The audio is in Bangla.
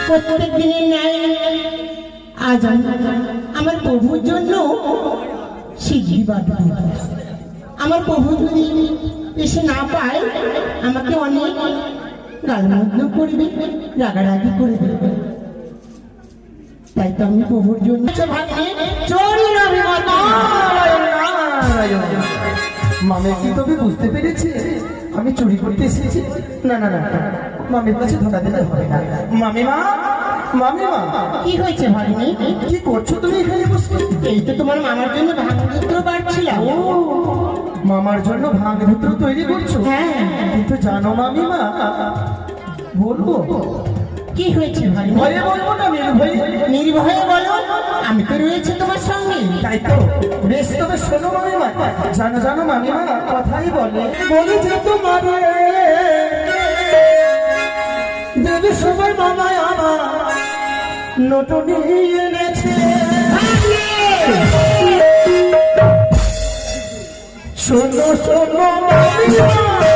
প্রত্যেক দিনের ন্যায় আজ আমার প্রভুর জন্য শিগগির বাঁধব। আমার প্রভু যদি এসে না পায় আমাকে অনেক গালমন্দ করবে, রাগারাগি করবে। তাই তো আমি প্রভুর জন্য মামে কি তবে বুঝতে পেরেছে আমি চুরি করতে এসেছি? না না না, মামির কাছে ধোকা দিতে হবে না। মামিমা, মামিমা, কি হয়েছে ভাগ্নে? কি করছো তুমি এখানে বসে? এই তো তোমার মামার জন্য ভাঙচুর বাড়ছিলাম। ও, মামার জন্য ভাঙধুত্র তৈরি করছো? হ্যাঁ। কিন্তু জানো মামিমা, বলবো কি হয়েছে ভাগ্নে? ভয়ে বলবো না নির্ভয়ে? নির্ভয়ে বলো, আমি তো রয়েছি তোমার সঙ্গে। তাই তো বেশ, তবে শোনো মামিমা, জানো জানো মামিমা কথাই বলে বলেছে তোমার দেবী সবাই মামায় আমার নটনি এনেছে। শোনো শোনো মামিমা,